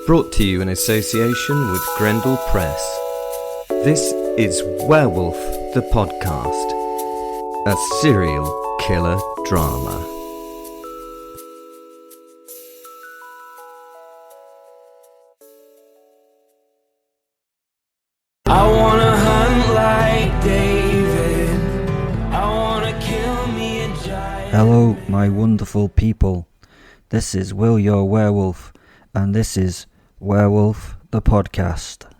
Brought to you in association with Grendel Press. This is Werewolf the Podcast, a serial killer drama. I wanna hunt like David. I wanna kill me a giant. Hello, my wonderful people. This is Wil your Werewolf, and this is Werewolf the Podcast.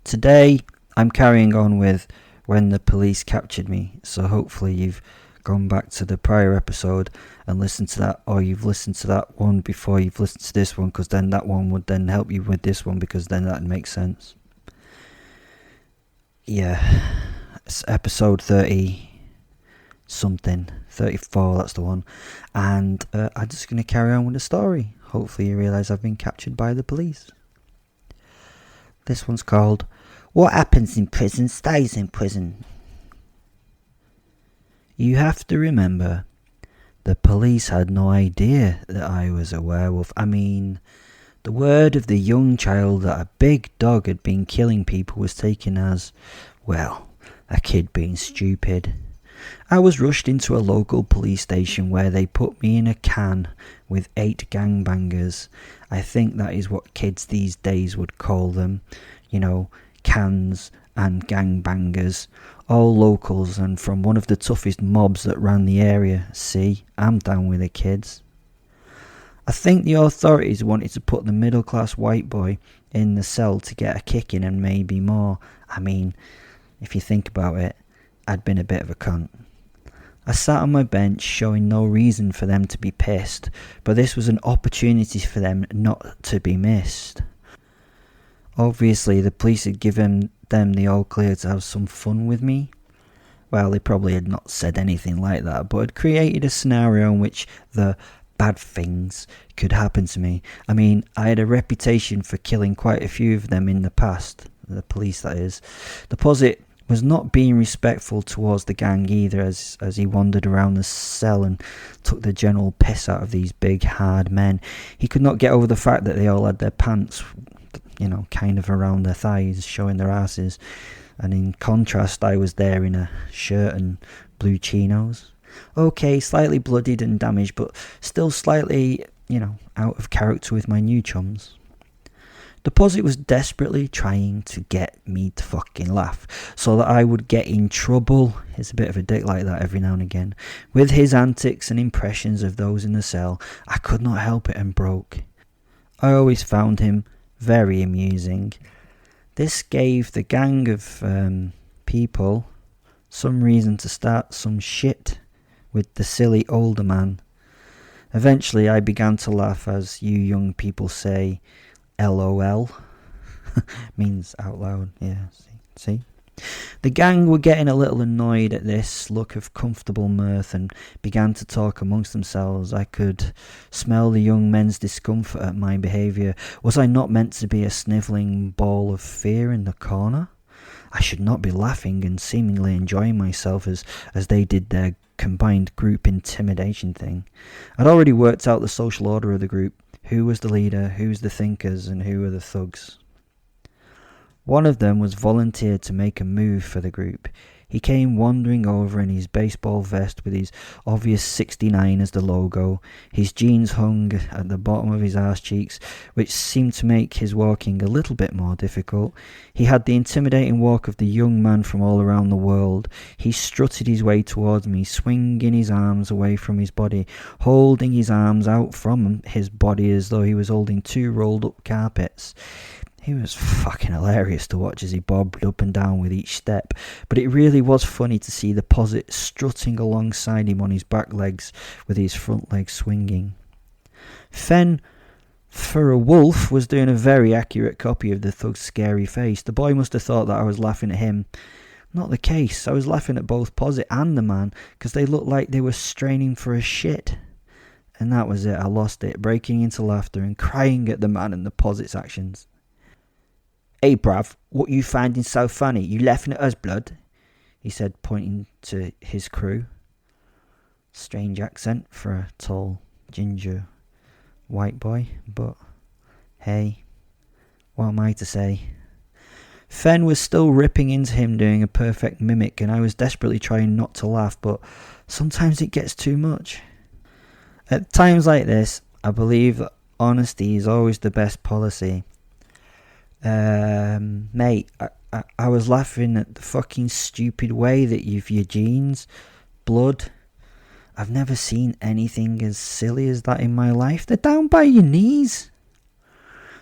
Today, I'm carrying on with When the Police Captured Me, so hopefully you've gone back to the prior episode and listened to that, or you've listened to that one before you've listened to this one, because then that one would then help you with this one, because then that makes sense. Yeah, it's episode 30 something, 34, that's the one, and I'm just going to carry on with the story. Hopefully you realise I've been captured by the police. This one's called What Happens in Prison Stays in Prison. You have to remember, the police had no idea that I was a werewolf. I mean, the word of the young child that a big dog had been killing people was taken as, well, a kid being stupid. I was rushed into a local police station where they put me in a can with 8 gangbangers. I think that is what kids these days would call them. You know, cans and gangbangers. All locals and from one of the toughest mobs that ran the area. See, I'm down with the kids. I think the authorities wanted to put the middle-class white boy in the cell to get a kicking and maybe more. I mean, if you think about it, I'd been a bit of a cunt. I sat on my bench showing no reason for them to be pissed, but this was an opportunity for them not to be missed. Obviously, the police had given them the all clear to have some fun with me. Well, they probably had not said anything like that, but had created a scenario in which the bad things could happen to me. I mean, I had a reputation for killing quite a few of them in the past, the police that is. The posit was not being respectful towards the gang either, as he wandered around the cell and took the general piss out of these big hard men. He could not get over the fact that they all had their pants, you know, kind of around their thighs, showing their asses, and in contrast I was there in a shirt and blue chinos. Okay, slightly bloodied and damaged, but still slightly, you know, out of character with my new chums. The posit was desperately trying to get me to fucking laugh, so that I would get in trouble. He's a bit of a dick like that every now and again. With his antics and impressions of those in the cell, I could not help it and broke. I always found him very amusing. This gave the gang of people some reason to start some shit with the silly older man. Eventually I began to laugh, as you young people say, LOL. Means out loud, yeah, see? The gang were getting a little annoyed at this look of comfortable mirth and began to talk amongst themselves. I could smell the young men's discomfort at my behaviour. Was I not meant to be a snivelling ball of fear in the corner? I should not be laughing and seemingly enjoying myself as they did their combined group intimidation thing. I'd already worked out the social order of the group. Who was the leader, who's the thinkers, and who were the thugs. One of them was volunteered to make a move for the group. He came wandering over in his baseball vest with his obvious 69 as the logo. His jeans hung at the bottom of his arse cheeks, which seemed to make his walking a little bit more difficult. He had the intimidating walk of the young man from all around the world. He strutted his way towards me, swinging his arms away from his body, holding his arms out from his body as though he was holding 2 rolled up carpets. He was fucking hilarious to watch as he bobbed up and down with each step, but it really was funny to see the posit strutting alongside him on his back legs with his front legs swinging. Fen, for a wolf, was doing a very accurate copy of the thug's scary face. The boy must have thought that I was laughing at him. Not the case. I was laughing at both posit and the man, because they looked like they were straining for a shit. And that was it. I lost it, breaking into laughter and crying at the man and the posit's actions. "Hey, bruv, what you finding so funny? You laughing at us, blood?" he said, pointing to his crew. Strange accent for a tall, ginger white boy, but Hey, what am I to say? Fen was still ripping into him doing a perfect mimic, and I was desperately trying not to laugh, but sometimes it gets too much. At times like this, I believe that honesty is always the best policy. Mate, I was laughing at the fucking stupid way that you've your jeans, blood. I've never seen anything as silly as that in my life. They're down by your knees.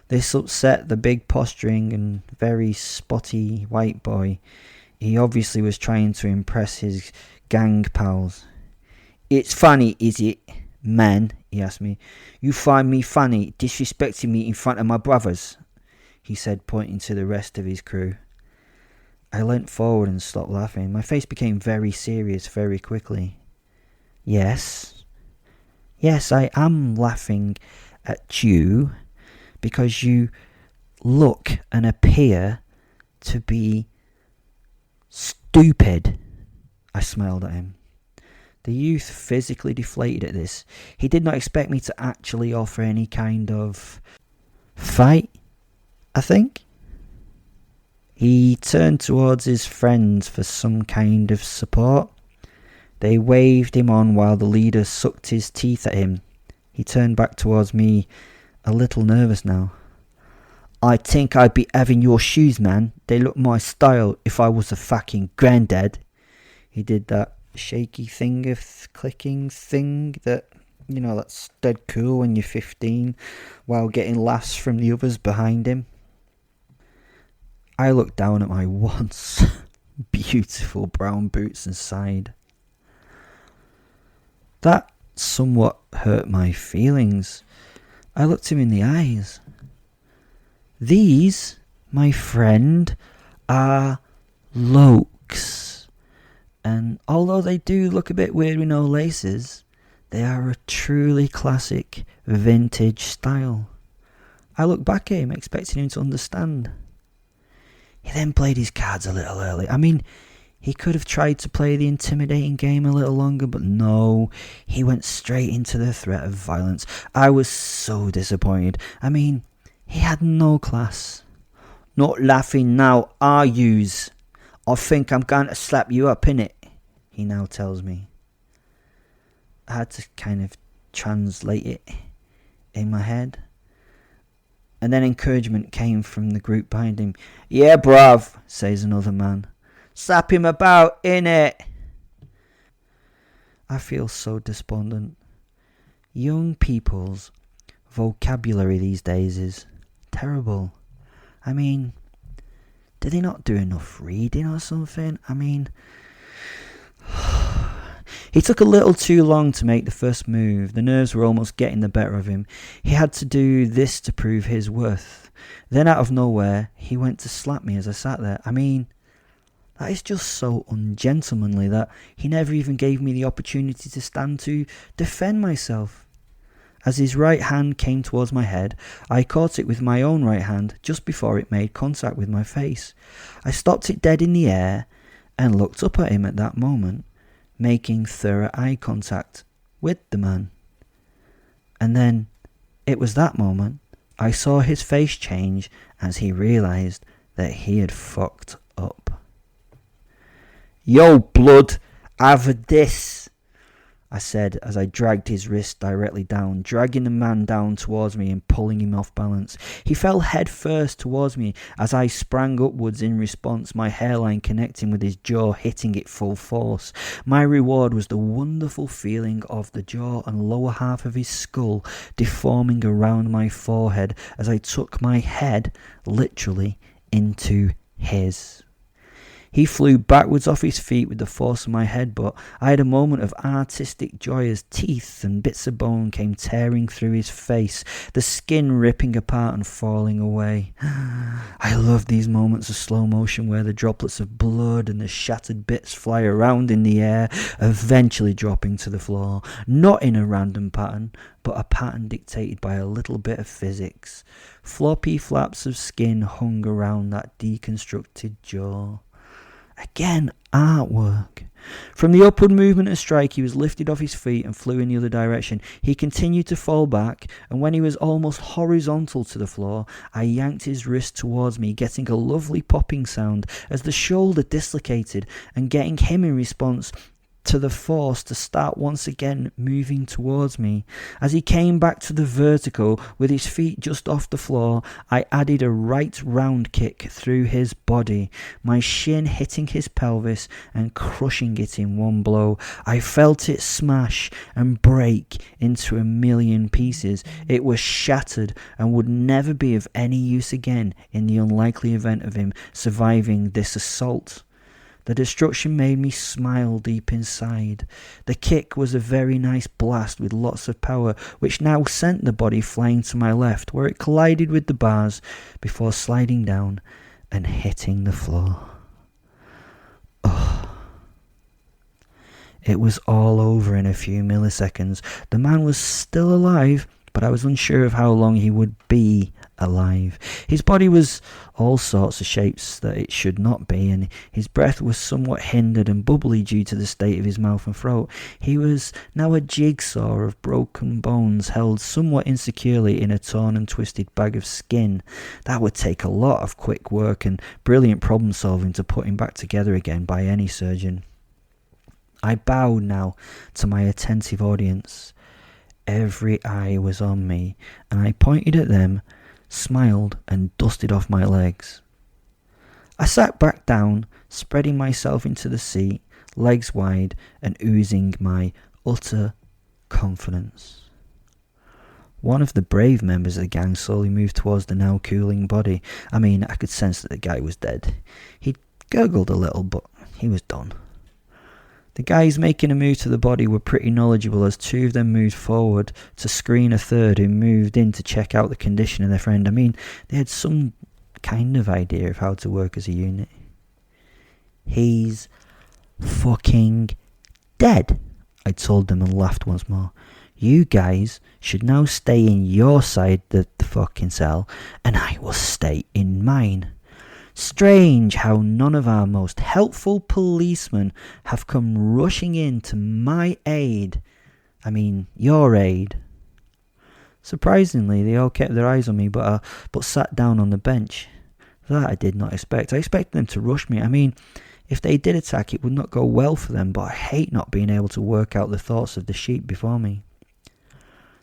This upset the big posturing and very spotty white boy. He obviously was trying to impress his gang pals. It's funny, is it? Man, he asked me. You find me funny, disrespecting me in front of my brothers? He said, pointing to the rest of his crew. I leant forward and stopped laughing. My face became very serious very quickly. Yes, I am laughing at you because you look and appear to be stupid. I smiled at him. The youth physically deflated at this. He did not expect me to actually offer any kind of fight, I think. He turned towards his friends for some kind of support. They waved him on while the leader sucked his teeth at him. He turned back towards me, a little nervous now. I think I'd be having your shoes, man. They look my style if I was a fucking granddad. He did that shaky thing of clicking thing that, you know, that's dead cool when you're 15 while getting laughs from the others behind him. I looked down at my once beautiful brown boots and sighed. That somewhat hurt my feelings. I looked him in the eyes. These, my friend, are lokes. And although they do look a bit weird with no laces, they are a truly classic vintage style. I looked back at him, expecting him to understand. He then played his cards a little early. I mean, he could have tried to play the intimidating game a little longer, but no, he went straight into the threat of violence. I was so disappointed. I mean, he had no class. Not laughing now, are yous? I think I'm going to slap you up, innit? He now tells me. I had to kind of translate it in my head. And then encouragement came from the group behind him. Yeah, bruv, says another man. Slap him about, innit? I feel so despondent. Young people's vocabulary these days is terrible. I mean, did they not do enough reading or something? I mean, he took a little too long to make the first move. The nerves were almost getting the better of him. He had to do this to prove his worth. Then out of nowhere, he went to slap me as I sat there. I mean, that is just so ungentlemanly that he never even gave me the opportunity to stand to defend myself. As his right hand came towards my head, I caught it with my own right hand just before it made contact with my face. I stopped it dead in the air and looked up at him at that moment, making thorough eye contact with the man. And then, it was that moment, I saw his face change as he realised that he had fucked up. Yo, blood, have this, I said as I dragged his wrist directly down, dragging the man down towards me and pulling him off balance. He fell head first towards me as I sprang upwards in response, my hairline connecting with his jaw, hitting it full force. My reward was the wonderful feeling of the jaw and lower half of his skull deforming around my forehead as I took my head literally into his. He flew backwards off his feet with the force of my headbutt. I had a moment of artistic joy as teeth and bits of bone came tearing through his face, the skin ripping apart and falling away. I love these moments of slow motion where the droplets of blood and the shattered bits fly around in the air, eventually dropping to the floor, not in a random pattern, but a pattern dictated by a little bit of physics. Floppy flaps of skin hung around that deconstructed jaw. Again, artwork. From the upward movement of strike, he was lifted off his feet and flew in the other direction. He continued to fall back, and when he was almost horizontal to the floor, I yanked his wrist towards me, getting a lovely popping sound as the shoulder dislocated, and getting him in response to the force to start once again moving towards me. As he came back to the vertical with his feet just off the floor, I added a right round kick through his body, my shin hitting his pelvis and crushing it in one blow. I felt it smash and break into a million pieces. It was shattered and would never be of any use again in the unlikely event of him surviving this assault. The destruction made me smile deep inside. The kick was a very nice blast with lots of power, which now sent the body flying to my left, where it collided with the bars before sliding down and hitting the floor. Oh. It was all over in a few milliseconds. The man was still alive, but I was unsure of how long he would be alive. His body was all sorts of shapes that it should not be, and his breath was somewhat hindered and bubbly due to the state of his mouth and throat. He was now a jigsaw of broken bones held somewhat insecurely in a torn and twisted bag of skin. That would take a lot of quick work and brilliant problem solving to put him back together again by any surgeon. I bowed now to my attentive audience. Every eye was on me, and I pointed at them, smiled and dusted off my legs. I sat back down, spreading myself into the seat, legs wide and oozing my utter confidence. One of the brave members of the gang slowly moved towards the now cooling body. I could sense that the guy was dead. He'd gurgled a little, but he was done. The guys making a move to the body were pretty knowledgeable, as two of them moved forward to screen a third who moved in to check out the condition of their friend. They had some kind of idea of how to work as a unit. He's fucking dead, I told them and laughed once more. You guys should now stay in your side of the fucking cell, and I will stay in mine. Strange how none of our most helpful policemen have come rushing in to my aid. Your aid. Surprisingly, they all kept their eyes on me, but sat down on the bench. That I did not expect. I expected them to rush me. If they did attack, it would not go well for them, but I hate not being able to work out the thoughts of the sheep before me.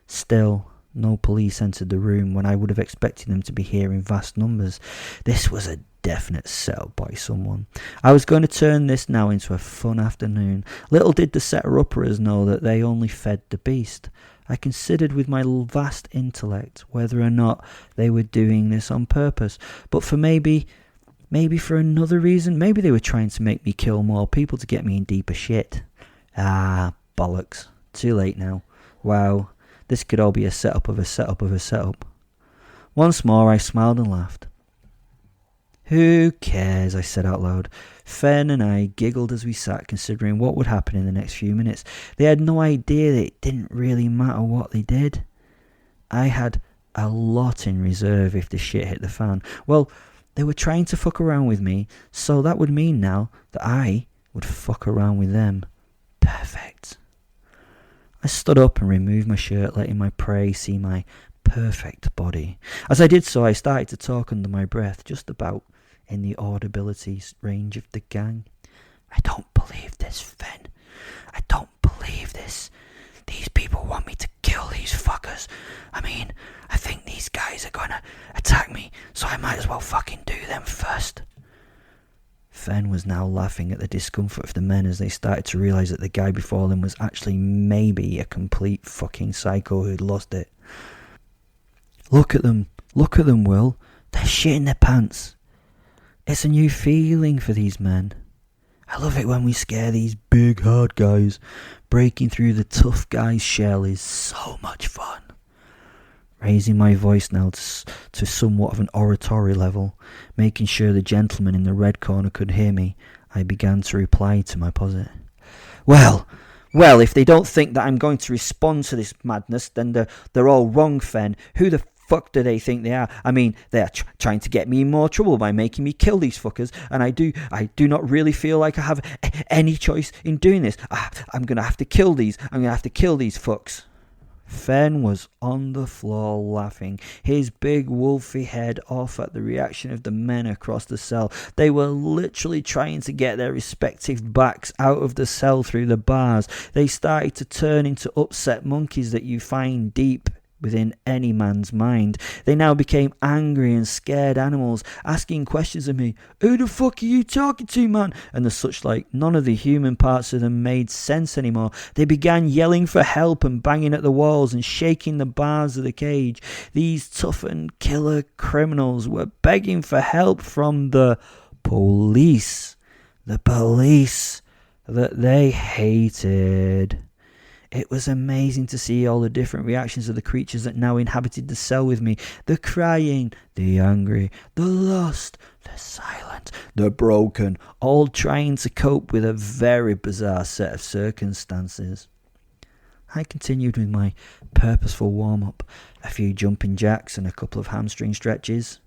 Still, no police entered the room when I would have expected them to be here in vast numbers. This was a definite setup by someone. I was going to turn this now into a fun afternoon. Little did the setter-uppers know that they only fed the beast. I considered with my vast intellect whether or not they were doing this on purpose, but for maybe for another reason. Maybe they were trying to make me kill more people to get me in deeper shit. Bollocks. Too late now. Wow, this could all be a setup of a setup of a setup. Once more I smiled and laughed. Who cares, I said out loud. Fen and I giggled as we sat, considering what would happen in the next few minutes. They had no idea that it didn't really matter what they did. I had a lot in reserve if the shit hit the fan. Well, they were trying to fuck around with me, so that would mean now that I would fuck around with them. Perfect. I stood up and removed my shirt, letting my prey see my perfect body. As I did so, I started to talk under my breath, just about in the audibility range of the gang. I don't believe this, Fen. I don't believe this. These people want me to kill these fuckers. I think these guys are gonna attack me, so I might as well fucking do them first. Fen was now laughing at the discomfort of the men as they started to realise that the guy before them was actually maybe a complete fucking psycho who'd lost it. Look at them, Will. They're shitting their pants. It's a new feeling for these men. I love it when we scare these big hard guys. Breaking through the tough guy's shell is so much fun. Raising my voice now to somewhat of an oratory level, making sure the gentleman in the red corner could hear me, I began to reply to my posit. Well, if they don't think that I'm going to respond to this madness, then they're all wrong, Fen. Who the fuck do they think they are? I mean, they're trying to get me in more trouble by making me kill these fuckers, and I do not really feel like I have any choice in doing this. I'm gonna have to kill these. I'm gonna have to kill these fucks. Fen was on the floor laughing, his big wolfy head off at the reaction of the men across the cell. They were literally trying to get their respective backs out of the cell through the bars. They started to turn into upset monkeys that you find deep within any man's mind. They now became angry and scared animals, asking questions of me. Who the fuck are you talking to, man? And the such like. None of the human parts of them made sense anymore. They began yelling for help and banging at the walls and shaking the bars of the cage. These toughened killer criminals were begging for help from the police. The police that they hated. It was amazing to see all the different reactions of the creatures that now inhabited the cell with me. The crying, the angry, the lost, the silent, the broken, all trying to cope with a very bizarre set of circumstances. I continued with my purposeful warm-up, a few jumping jacks and a couple of hamstring stretches.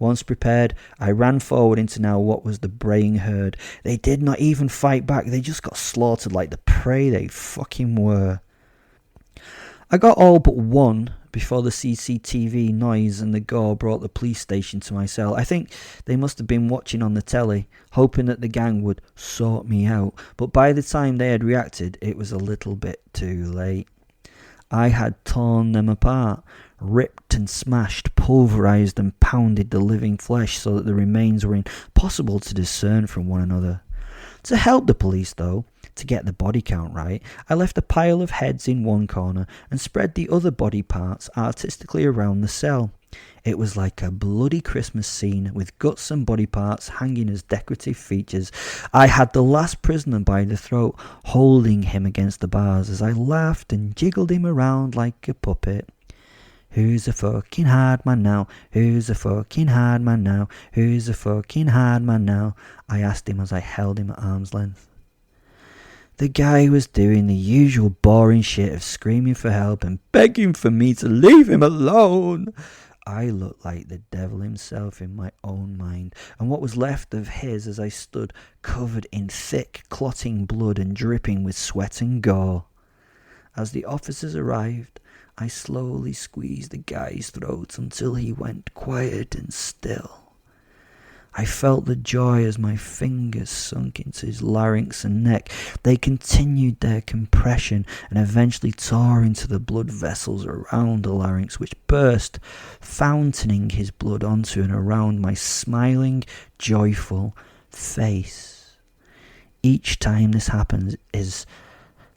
Once prepared, I ran forward into now what was the braying herd. They did not even fight back, they just got slaughtered like the prey they fucking were. I got all but one before the CCTV noise and the gore brought the police station to my cell. I think they must have been watching on the telly, hoping that the gang would sort me out, but by the time they had reacted, it was a little bit too late. I had torn them apart, ripped and smashed, pulverized and pounded the living flesh so that the remains were impossible to discern from one another. To help the police, though, to get the body count right, I left a pile of heads in one corner and spread the other body parts artistically around the cell. It was like a bloody Christmas scene with guts and body parts hanging as decorative features. I had the last prisoner by the throat, holding him against the bars as I laughed and jiggled him around like a puppet. Who's a fucking hard man now? Who's a fucking hard man now? Who's a fucking hard man now? I asked him as I held him at arm's length. The guy was doing the usual boring shit of screaming for help and begging for me to leave him alone. I looked like the devil himself in my own mind, and what was left of his as I stood covered in thick, clotting blood and dripping with sweat and gore. As the officers arrived, I slowly squeezed the guy's throat until he went quiet and still. I felt the joy as my fingers sunk into his larynx and neck. They continued their compression and eventually tore into the blood vessels around the larynx, which burst, fountaining his blood onto and around my smiling, joyful face. Each time this happens is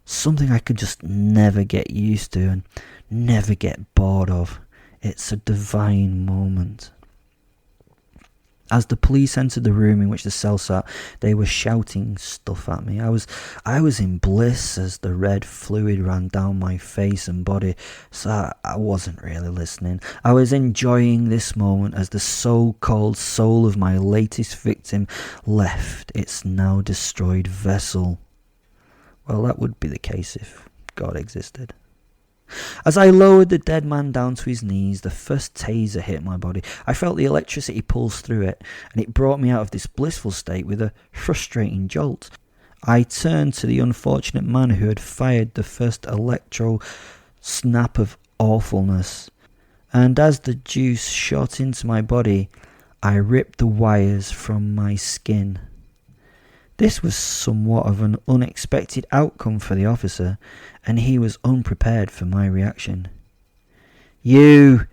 something I could just never get used to and never get bored of. It's a divine moment. As the police entered the room in which the cell sat, they were shouting stuff at me. I was in bliss as the red fluid ran down my face and body, so I wasn't really listening. I was enjoying this moment as the so-called soul of my latest victim left its now destroyed vessel. Well, that would be the case if God existed. As I lowered the dead man down to his knees, the first taser hit my body. I felt the electricity pulse through it, and it brought me out of this blissful state with a frustrating jolt. I turned to the unfortunate man who had fired the first electro snap of awfulness, and as the juice shot into my body, I ripped the wires from my skin. This was somewhat of an unexpected outcome for the officer, and he was unprepared for my reaction. You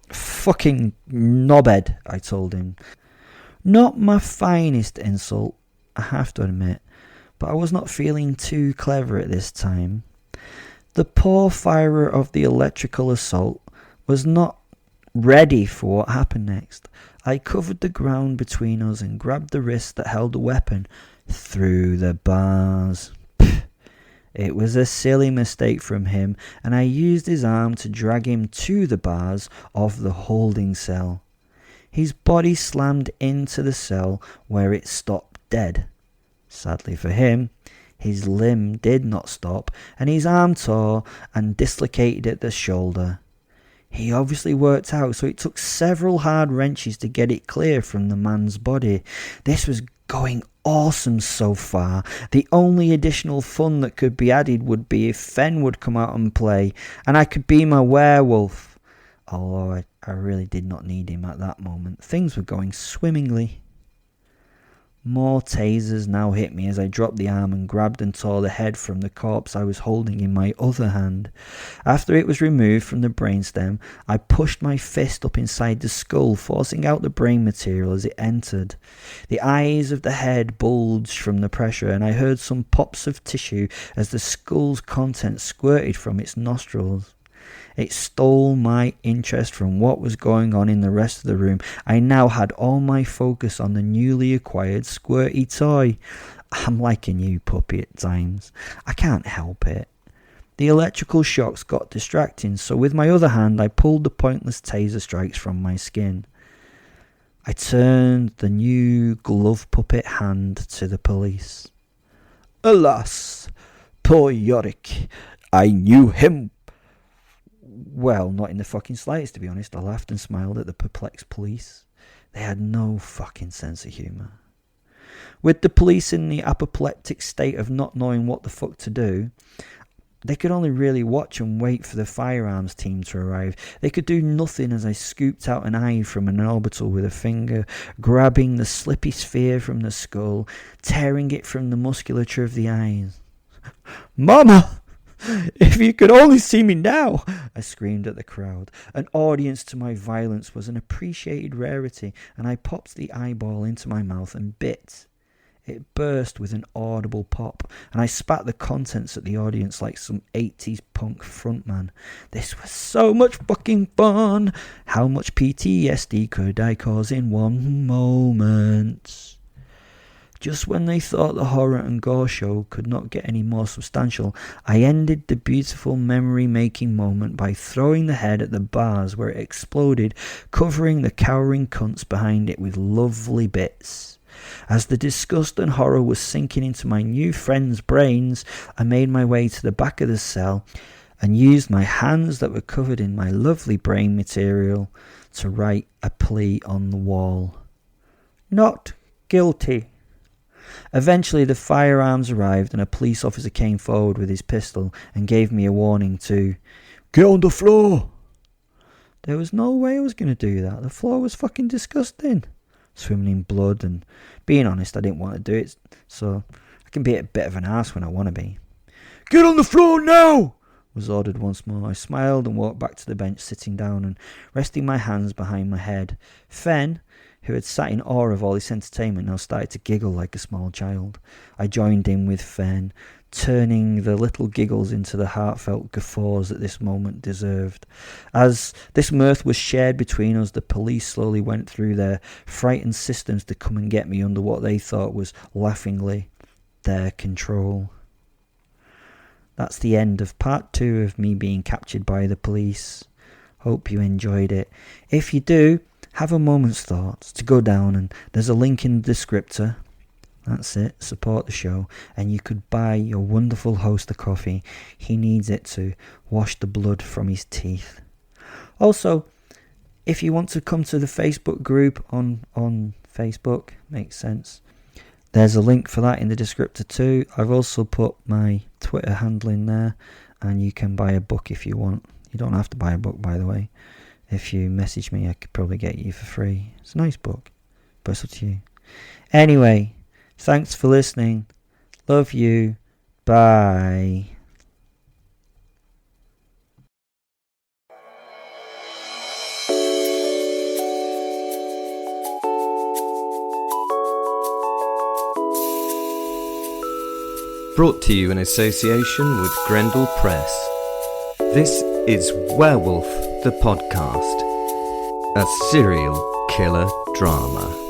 fucking knobhead, I told him. Not my finest insult, I have to admit, but I was not feeling too clever at this time. The poor firer of the electrical assault was not ready for what happened next. I covered the ground between us and grabbed the wrist that held the weapon through the bars. It was a silly mistake from him, and I used his arm to drag him to the bars of the holding cell. His body slammed into the cell where it stopped dead. Sadly for him, His limb did not stop, and his arm tore and dislocated at the shoulder. He obviously worked out, so it took several hard wrenches to get it clear from the man's body. This was going awesome so far. The only additional fun that could be added would be if Fen would come out and play, and I could be my werewolf. Although I really did not need him at that moment. Things were going swimmingly. More tasers now hit me as I dropped the arm and grabbed and tore the head from the corpse I was holding in my other hand. After it was removed from the brainstem, I pushed my fist up inside the skull, forcing out the brain material as it entered. The eyes of the head bulged from the pressure, and I heard some pops of tissue as the skull's contents squirted from its nostrils. It stole my interest from what was going on in the rest of the room. I now had all my focus on the newly acquired squirty toy. I'm like a new puppy at times. I can't help it. The electrical shocks got distracting, so with my other hand I pulled the pointless taser strikes from my skin. I turned the new glove puppet hand to the police. Alas, poor Yorick. I knew him. Well, not in the fucking slightest, to be honest. I laughed and smiled at the perplexed police. They had no fucking sense of humour. With the police in the apoplectic state of not knowing what the fuck to do, they could only really watch and wait for the firearms team to arrive. They could do nothing as I scooped out an eye from an orbital with a finger, grabbing the slippy sphere from the skull, tearing it from the musculature of the eyes. Mama! If you could only see me now, I screamed at the crowd. An audience to my violence was an appreciated rarity, and I popped the eyeball into my mouth and bit. It burst with an audible pop, and I spat the contents at the audience like some 80s punk frontman. This was so much fucking fun! How much PTSD could I cause in one moment? Just when they thought the horror and gore show could not get any more substantial, I ended the beautiful memory-making moment by throwing the head at the bars where it exploded, covering the cowering cunts behind it with lovely bits. As the disgust and horror was sinking into my new friend's brains, I made my way to the back of the cell and used my hands that were covered in my lovely brain material to write a plea on the wall. Not guilty. Eventually the firearms arrived and a police officer came forward with his pistol and gave me a warning to get on the floor. There was no way I was going to do that. The floor was fucking disgusting. Swimming in blood, and being honest, I didn't want to do it, so I can be a bit of an arse when I want to be. Get on the floor now! Was ordered once more. I smiled and walked back to the bench, sitting down and resting my hands behind my head. Fen, who had sat in awe of all this entertainment, now started to giggle like a small child. I joined in with Fen, turning the little giggles into the heartfelt guffaws that this moment deserved. As this mirth was shared between us, the police slowly went through their frightened systems to come and get me under what they thought was laughingly their control. That's the end of part 2 of me being captured by the police. Hope you enjoyed it. If you do, have a moment's thought to go down, and there's a link in the descriptor. That's it, support the show, and you could buy your wonderful host a coffee. He needs it to wash the blood from his teeth. Also, if you want to come to the Facebook group on Facebook, makes sense, there's a link for that in the descriptor too. I've also put my Twitter handle in there, and you can buy a book if you want. You don't have to buy a book, by the way. If you message me, I could probably get you for free. It's a nice book, but it's up to you. Anyway, thanks for listening. Love you. Bye. Brought to you in association with Grendel Press. This is Werewolf the Podcast, a serial killer drama.